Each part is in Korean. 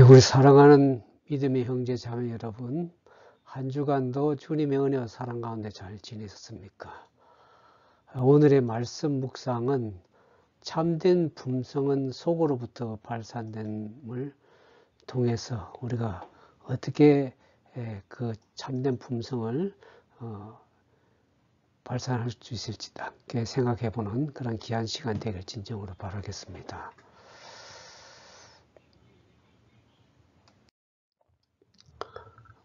우리 사랑하는 믿음의 형제 자매 여러분, 한 주간도 주님의 은혜와 사랑 가운데 잘 지내셨습니까? 오늘의 말씀 묵상은 참된 품성은 속으로부터 발산됨을 통해서 우리가 어떻게 그 참된 품성을 발산할 수 있을지 함께 생각해보는 그런 귀한 시간 되길 진정으로 바라겠습니다.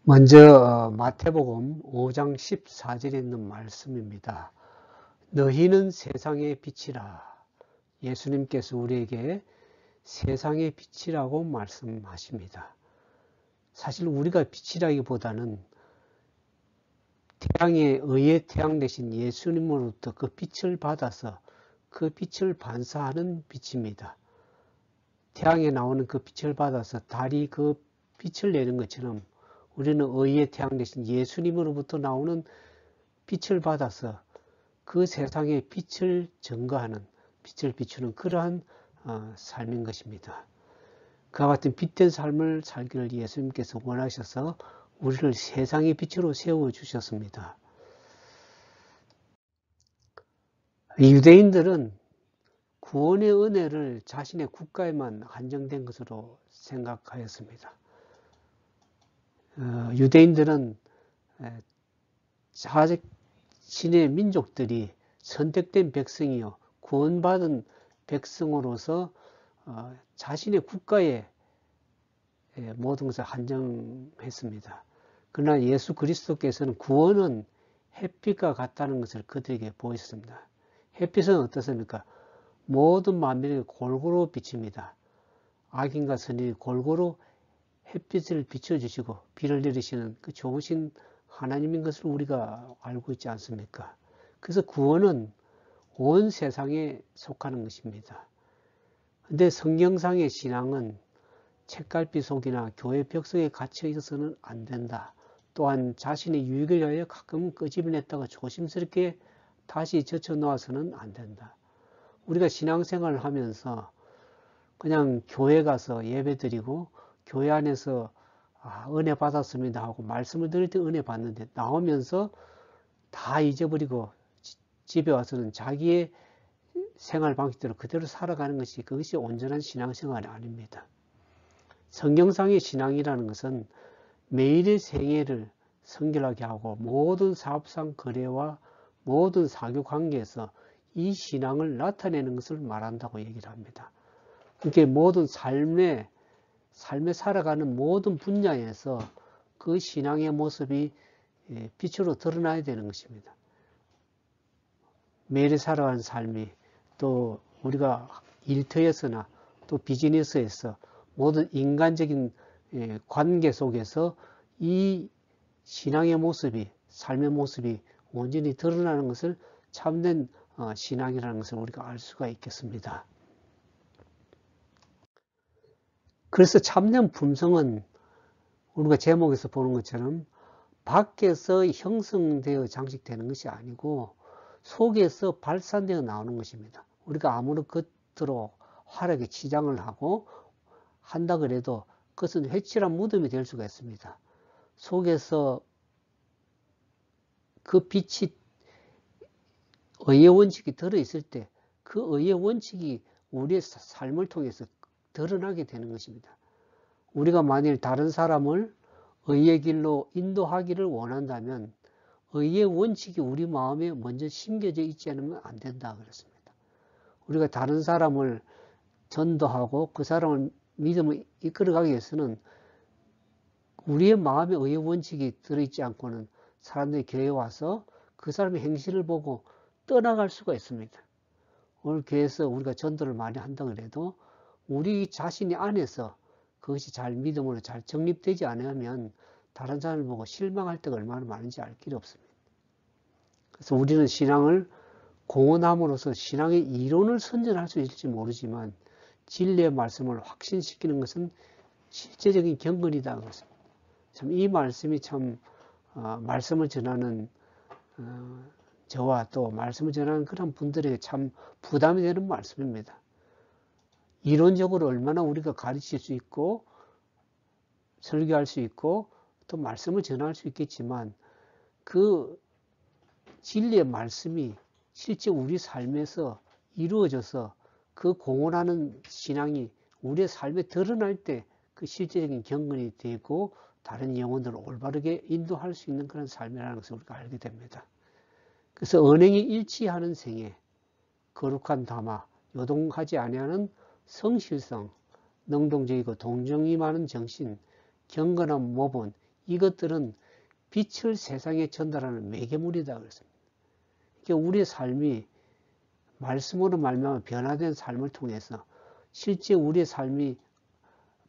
먼저 마태복음 5장 14절에 있는 말씀입니다. 너희는 세상의 빛이라. 예수님께서 우리에게 세상의 빛이라고 말씀하십니다. 사실 우리가 빛이라기보다는 태양에 의해 태양 대신 예수님으로부터 그 빛을 받아서 그 빛을 반사하는 빛입니다. 태양에 나오는 그 빛을 받아서 달이 그 빛을 내는 것처럼 우리는 의의 태양 대신 예수님으로부터 나오는 빛을 받아서 그 세상에 빛을 증거하는, 빛을 비추는 그러한 삶인 것입니다. 그와 같은 빛된 삶을 살기를 예수님께서 원하셔서 우리를 세상의 빛으로 세워주셨습니다. 유대인들은 구원의 은혜를 자신의 국가에만 한정된 것으로 생각하였습니다. 유대인들은 자신의 민족들이 선택된 백성이요 구원받은 백성으로서 자신의 국가에 모든 것을 한정했습니다. 그러나 예수 그리스도께서는 구원은 햇빛과 같다는 것을 그들에게 보였습니다. 햇빛은 어떻습니까? 모든 만민에게 골고루 비칩니다. 악인과 선인이 골고루 햇빛을 비춰주시고 비를 내리시는 그 좋으신 하나님인 것을 우리가 알고 있지 않습니까? 그래서 구원은 온 세상에 속하는 것입니다. 그런데 성경상의 신앙은 책갈피 속이나 교회 벽 속에 갇혀 있어서는 안 된다. 또한 자신의 유익을 위하여 가끔 끄집어냈다가 조심스럽게 다시 젖혀놓아서는 안 된다. 우리가 신앙생활을 하면서 그냥 교회 가서 예배드리고 교회 안에서 은혜 받았습니다 하고 말씀을 드릴 때 은혜 받는데 나오면서 다 잊어버리고 집에 와서는 자기의 생활 방식대로 그대로 살아가는 것이 그것이 온전한 신앙생활이 아닙니다. 성경상의 신앙이라는 것은 매일의 생애를 성결하게 하고 모든 사업상 거래와 모든 사교 관계에서 이 신앙을 나타내는 것을 말한다고 얘기를 합니다. 그러니까 모든 삶에 살아가는 모든 분야에서 그 신앙의 모습이 빛으로 드러나야 되는 것입니다. 매일 살아가는 삶이 또 우리가 일터에서나 또 비즈니스에서 모든 인간적인 관계 속에서 이 신앙의 모습이 삶의 모습이 온전히 드러나는 것을 참된 신앙이라는 것을 우리가 알 수가 있겠습니다. 그래서 참된 품성은 우리가 제목에서 보는 것처럼 밖에서 형성되어 장식되는 것이 아니고 속에서 발산되어 나오는 것입니다. 우리가 아무리 겉으로 화려하게 치장을 하고 한다 그래도 그것은 회칠한 무덤이 될 수가 있습니다. 속에서 그 빛이 의의 원칙이 들어있을 때 그 의의 원칙이 우리의 삶을 통해서 드러나게 되는 것입니다. 우리가 만일 다른 사람을 의의 길로 인도하기를 원한다면 의의 원칙이 우리 마음에 먼저 심겨져 있지 않으면 안 된다 그랬습니다. 우리가 다른 사람을 전도하고 그 사람을 믿음을 이끌어가기 위해서는 우리의 마음에 의의 원칙이 들어있지 않고는 사람들이 교회에 와서 그 사람의 행실을 보고 떠나갈 수가 있습니다. 오늘 교회에서 우리가 전도를 많이 한다고 해도 우리 자신이 안에서 그것이 잘 믿음으로 잘 정립되지 않으면 다른 사람을 보고 실망할 때가 얼마나 많은지 알 길이 없습니다. 그래서 우리는 신앙을 공언함으로써 신앙의 이론을 선전할 수 있을지 모르지만 진리의 말씀을 확신시키는 것은 실제적인 경건이다 그렇습니다. 참 이 말씀이 참 말씀을 전하는 저와 또 말씀을 전하는 그런 분들에게 참 부담이 되는 말씀입니다. 이론적으로 얼마나 우리가 가르칠 수 있고 설교할 수 있고 또 말씀을 전할 수 있겠지만 그 진리의 말씀이 실제 우리 삶에서 이루어져서 그 공헌하는 신앙이 우리의 삶에 드러날 때 그 실제적인 경건이 되고 다른 영혼들을 올바르게 인도할 수 있는 그런 삶이라는 것을 우리가 알게 됩니다. 그래서 언행이 일치하는 생애, 거룩한 담화, 요동하지 아니하는 성실성, 능동적이고 동정이 많은 정신, 경건한 모본, 이것들은 빛을 세상에 전달하는 매개물이다 그랬습니다. 그러니까 우리의 삶이 말씀으로 말미암아 변화된 삶을 통해서 실제 우리의 삶이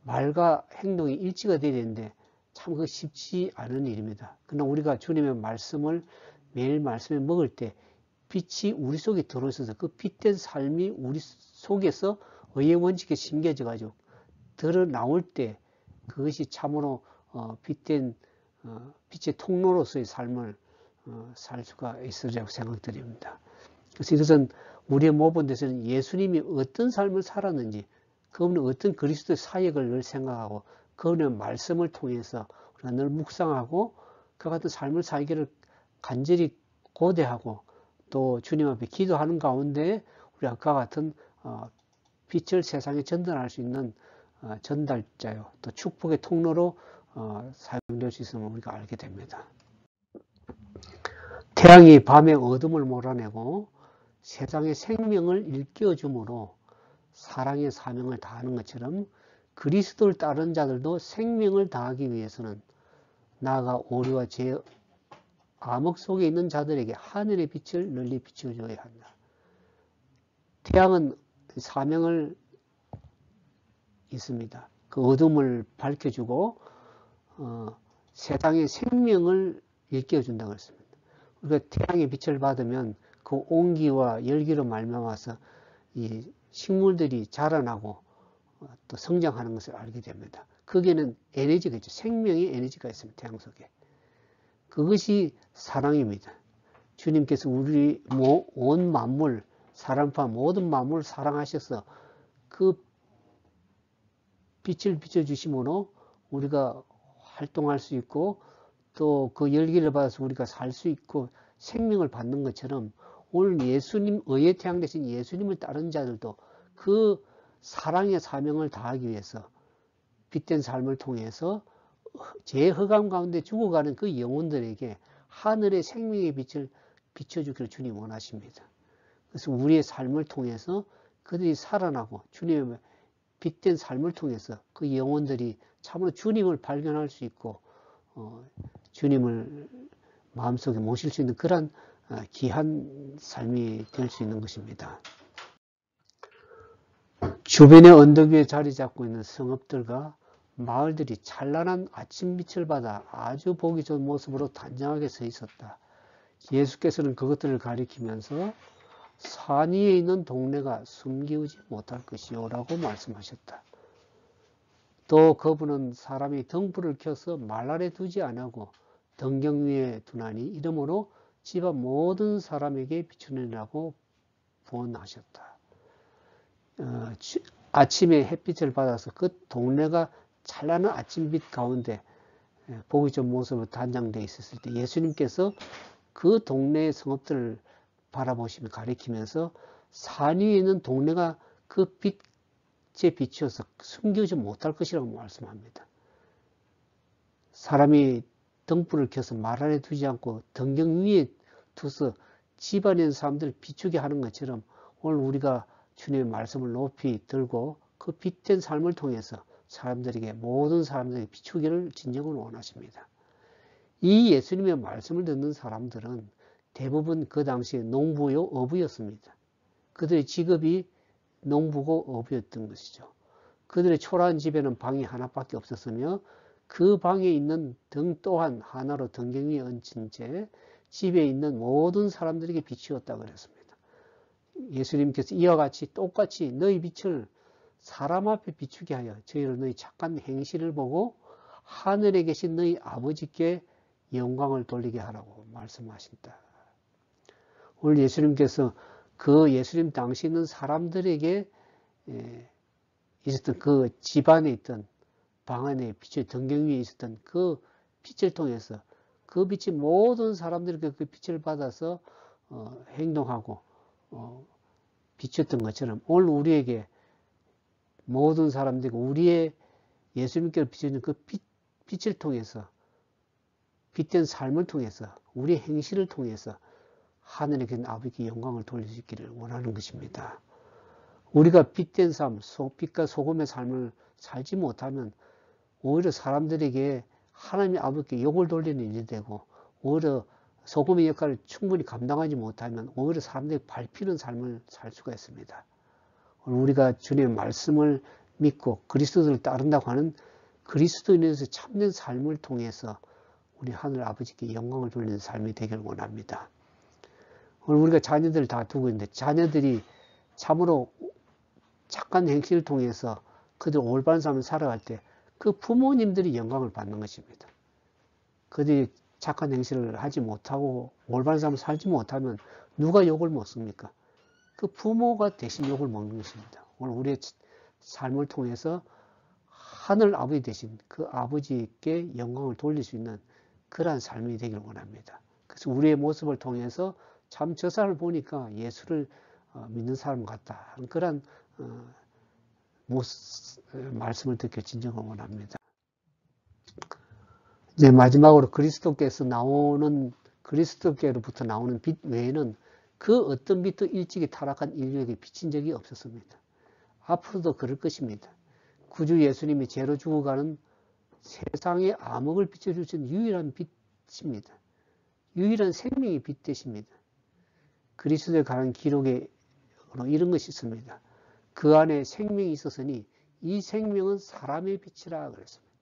말과 행동이 일치가 되어야 되는데 참 그 쉽지 않은 일입니다. 그러나 우리가 주님의 말씀을 매일 말씀에 먹을 때 빛이 우리 속에 들어있어서 그 빛된 삶이 우리 속에서 의의 원칙에 심겨져 가지고 드러나올 때 그것이 참으로 빛된 빛의 통로로서의 삶을 살 수가 있으리라고 생각드립니다. 그래서 이것은 우리의 모본에서는 예수님이 어떤 삶을 살았는지 그분은 어떤 그리스도의 사역을 늘 생각하고 그분의 말씀을 통해서 우리가 늘 묵상하고 그 같은 삶을 살기를 간절히 고대하고 또 주님 앞에 기도하는 가운데 우리가 그와 같은 빛을 세상에 전달할 수 있는 전달자요 또 축복의 통로로 사용될 수 있음을 우리가 알게 됩니다. 태양이 밤의 어둠을 몰아내고 세상의 생명을 일깨워주므로 사랑의 사명을 다하는 것처럼 그리스도를 따르는 자들도 생명을 다하기 위해서는 나아가 오류와 죄 암흑 속에 있는 자들에게 하늘의 빛을 널리 비춰줘야 한다. 태양은 사명을 있습니다. 그 어둠을 밝혀주고 세상의 생명을 일깨워준다고 했습니다. 우리가 태양의 빛을 받으면 그 온기와 열기로 말미암아서 이 식물들이 자라나고 또 성장하는 것을 알게 됩니다. 거기에는 에너지가 있죠. 생명의 에너지가 있습니다. 태양 속에. 그것이 사랑입니다. 주님께서 우리 온 만물, 사람 포함 모든 만물을 사랑하셔서 그 빛을 비춰주심으로 우리가 활동할 수 있고 또 그 열기를 받아서 우리가 살 수 있고 생명을 받는 것처럼 오늘 예수님, 의의 태양 대신 예수님을 따른 자들도 그 사랑의 사명을 다하기 위해서 빛된 삶을 통해서 제 흑암 가운데 죽어가는 그 영혼들에게 하늘의 생명의 빛을 비춰주기를 주님 원하십니다. 그래서 우리의 삶을 통해서 그들이 살아나고 주님의 빛된 삶을 통해서 그 영혼들이 참으로 주님을 발견할 수 있고 주님을 마음속에 모실 수 있는 그런 귀한 삶이 될 수 있는 것입니다. 주변의 언덕 위에 자리 잡고 있는 성읍들과 마을들이 찬란한 아침빛을 받아 아주 보기 좋은 모습으로 단정하게 서 있었다. 예수께서는 그것들을 가리키면서 산 위에 있는 동네가 숨기우지 못할 것이요 라고 말씀하셨다. 또 그분은 사람이 등불을 켜서 말 아래 두지 아니하고 등경 위에 두나니 이러므로 집안 모든 사람에게 비추느라고 부언하셨다. 아침에 햇빛을 받아서 그 동네가 찬란한 아침빛 가운데 보기 좋은 모습으로 단장되어 있었을 때 예수님께서 그 동네의 성읍들을 바라보시며 가리키면서 산 위에 있는 동네가 그 빛에 비추어서 숨기지 못할 것이라고 말씀합니다. 사람이 등불을 켜서 말 아래 두지 않고 등경 위에 두서 집안에 있는 사람들을 비추게 하는 것처럼 오늘 우리가 주님의 말씀을 높이 들고 그 빛된 삶을 통해서 사람들에게 모든 사람들에게 비추기를 진정으로 원하십니다. 이 예수님의 말씀을 듣는 사람들은 대부분 그 당시에 농부요 어부였습니다. 그들의 직업이 농부고 어부였던 것이죠. 그들의 초라한 집에는 방이 하나밖에 없었으며 그 방에 있는 등 또한 하나로 등경 위에 얹힌 채 집에 있는 모든 사람들에게 비추었다고 그랬습니다. 예수님께서 이와 같이 똑같이 너희 빛을 사람 앞에 비추게 하여 저희를 너희 착한 행실을 보고 하늘에 계신 너희 아버지께 영광을 돌리게 하라고 말씀하신다. 오늘 예수님께서 그 예수님 당시 있는 사람들에게 있었던 그 집안에 있던 방 안에 빛을 등경 위에 있었던 그 빛을 통해서 그 빛이 모든 사람들에게 그 빛을 받아서 행동하고 비쳤던 것처럼 오늘 우리에게 모든 사람들이 우리의 예수님께로 비춰진 그 빛을 통해서 빛된 삶을 통해서 우리의 행실을 통해서 하늘에 계신 아버지께 영광을 돌릴 수 있기를 원하는 것입니다. 우리가 빛된 삶, 빛과 소금의 삶을 살지 못하면 오히려 사람들에게 하나님 아버지께 욕을 돌리는 일이 되고 오히려 소금의 역할을 충분히 감당하지 못하면 오히려 사람들이 밟히는 삶을 살 수가 있습니다. 우리가 주님의 말씀을 믿고 그리스도를 따른다고 하는 그리스도인에서 참된 삶을 통해서 우리 하늘 아버지께 영광을 돌리는 삶이 되기를 원합니다. 오늘 우리가 자녀들을 다 두고 있는데 자녀들이 참으로 착한 행실을 통해서 그들 올바른 삶을 살아갈 때 그 부모님들이 영광을 받는 것입니다. 그들이 착한 행실을 하지 못하고 올바른 삶을 살지 못하면 누가 욕을 먹습니까? 그 부모가 대신 욕을 먹는 것입니다. 오늘 우리의 삶을 통해서 하늘 아버지 대신 그 아버지께 영광을 돌릴 수 있는 그러한 삶이 되기를 원합니다. 그래서 우리의 모습을 통해서 참 저 사람을 보니까 예수를 믿는 사람 같다 하는 그런 말씀을 듣길 진정을 원합니다. 이제 마지막으로 그리스도께로부터 나오는 빛 외에는 그 어떤 빛도 일찍이 타락한 인류에게 비친 적이 없었습니다. 앞으로도 그럴 것입니다. 구주 예수님이 죄로 죽어가는 세상의 암흑을 비춰주신 유일한 빛입니다. 유일한 생명의 빛 되십니다. 그리스도에 관한 기록에 이런 것이 있습니다. 그 안에 생명이 있었으니 이 생명은 사람의 빛이라 그랬습니다.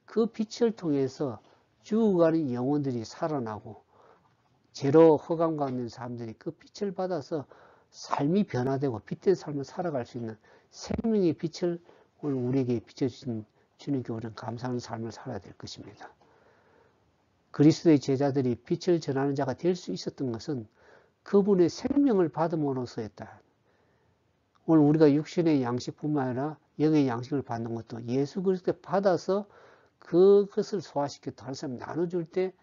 그 빛을 통해서 죽어가는 영혼들이 살아나고 죄로 허감 가운데 있는 사람들이 그 빛을 받아서 삶이 변화되고 빛된 삶을 살아갈 수 있는 생명의 빛을 오늘 우리에게 비춰주신 주님께 우리는 감사하는 삶을 살아야 될 것입니다. 그리스도의 제자들이 빛을 전하는 자가 될 수 있었던 것은 그분의 생명을 받음으로써였다. 오늘 우리가 육신의 양식뿐만 아니라 영의 양식을 받는 것도 예수 그리스도를 받아서 그것을 소화시켜 다른 사람에 나눠줄 때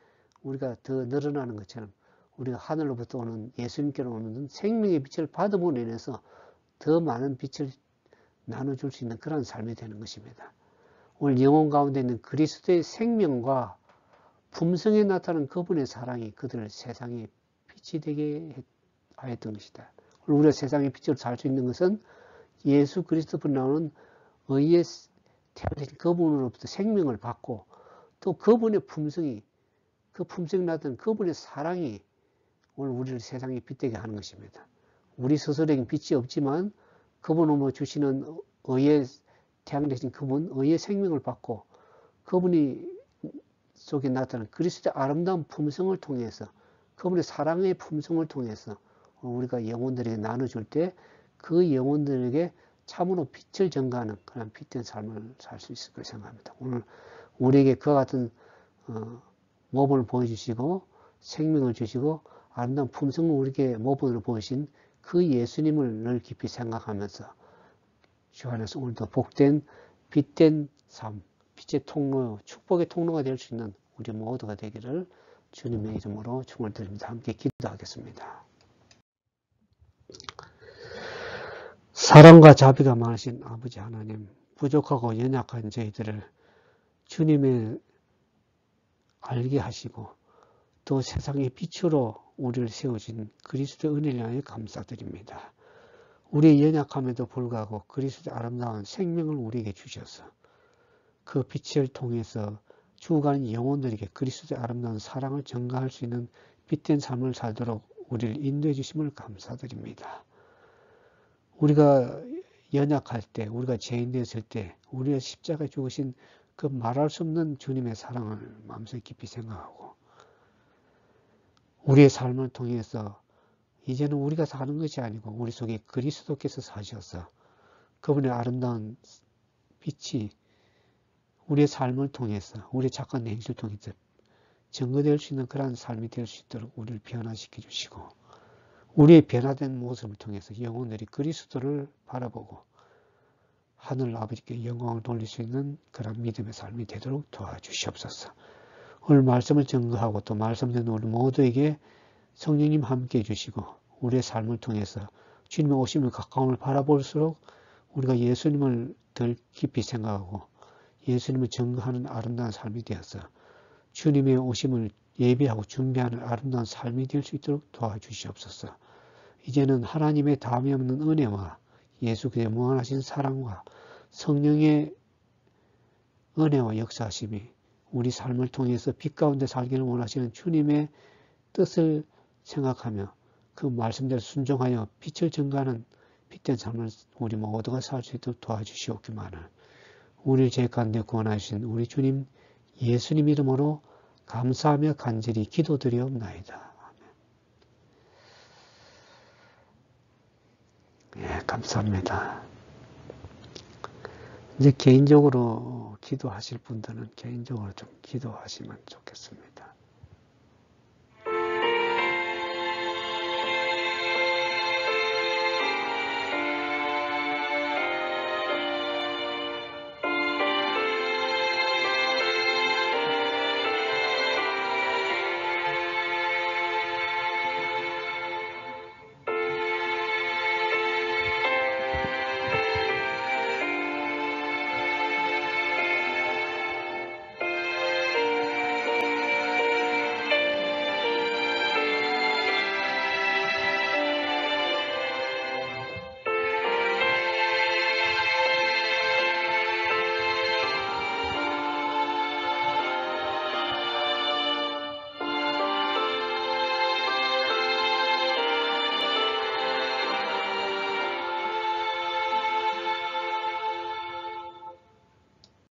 우리가 더 늘어나는 것처럼 우리가 하늘로부터 오는 예수님께로 오는 생명의 빛을 받음으로 인해서 더 많은 빛을 나눠줄 수 있는 그런 삶이 되는 것입니다. 오늘 영혼 가운데 있는 그리스도의 생명과 품성에 나타나는 그분의 사랑이 그들을 세상의 빛이 되게 하였던 것이다. 우리가 세상의 빛으로 살 수 있는 것은 예수 그리스도분 나오는 의의 태어나신 그분으로부터 생명을 받고 또 그분의 품성이 그 품성이 나타나는 그분의 사랑이 오늘 우리를 세상에 빛되게 하는 것입니다. 우리 스스로에겐 빛이 없지만 그분으로 주시는 의의 태양되신 그분 의의 생명을 받고 그분이 속에 나타나는 그리스도의 아름다운 품성을 통해서 그분의 사랑의 품성을 통해서 우리가 영혼들에게 나눠줄 때 그 영혼들에게 참으로 빛을 전가하는 그런 빛된 삶을 살 수 있을 거라 생각합니다. 오늘 우리에게 그와 같은 모범을 보여주시고 생명을 주시고 아름다운 품성을 우리에게 모범으로 보이신 그 예수님을 늘 깊이 생각하면서 주 안에서 오늘도 복된 빛된 삶, 빛의 통로, 축복의 통로가 될 수 있는 우리 모두가 되기를 주님의 이름으로 축원드립니다. 함께 기도하겠습니다. 사랑과 자비가 많으신 아버지 하나님, 부족하고 연약한 저희들을 주님의 알게 하시고 또 세상의 빛으로 우리를 세우신 그리스도의 은혜를 위하여 감사드립니다. 우리의 연약함에도 불구하고 그리스도의 아름다운 생명을 우리에게 주셔서 그 빛을 통해서 죽어가는 영혼들에게 그리스도의 아름다운 사랑을 전가할 수 있는 빛된 삶을 살도록 우리를 인도해 주심을 감사드립니다. 우리가 연약할 때, 우리가 죄인 되었을 때 우리의 십자가에 죽으신 그 말할 수 없는 주님의 사랑을 마음속에 깊이 생각하고 우리의 삶을 통해서 이제는 우리가 사는 것이 아니고 우리 속에 그리스도께서 사셔서 그분의 아름다운 빛이 우리의 삶을 통해서 우리의 착한 행실을 통해서 증거될 수 있는 그러한 삶이 될 수 있도록 우리를 변화시켜 주시고 우리의 변화된 모습을 통해서 영혼들이 그리스도를 바라보고 하늘 아버지께 영광을 돌릴 수 있는 그런 믿음의 삶이 되도록 도와주시옵소서. 오늘 말씀을 증거하고 또 말씀 듣는 우리 모두에게 성령님 함께 해주시고 우리의 삶을 통해서 주님의 오심을 가까움을 바라볼수록 우리가 예수님을 더 깊이 생각하고 예수님을 증거하는 아름다운 삶이 되어서 주님의 오심을 예배하고 준비하는 아름다운 삶이 될 수 있도록 도와주시옵소서. 이제는 하나님의 다함이 없는 은혜와 예수 그리스도의 무한하신 사랑과 성령의 은혜와 역사하심이 우리 삶을 통해서 빛 가운데 살기를 원하시는 주님의 뜻을 생각하며 그 말씀대로 순종하여 빛을 증가하는 빛된 삶을 우리 모두가 살 수 있도록 도와주시옵기만을 우리를 죄 가운데 구원하신 우리 주님 예수님 이름으로 감사하며 간절히 기도드리옵나이다. 예, 감사합니다. 이제 개인적으로 기도하실 분들은 개인적으로 좀 기도하시면 좋겠습니다.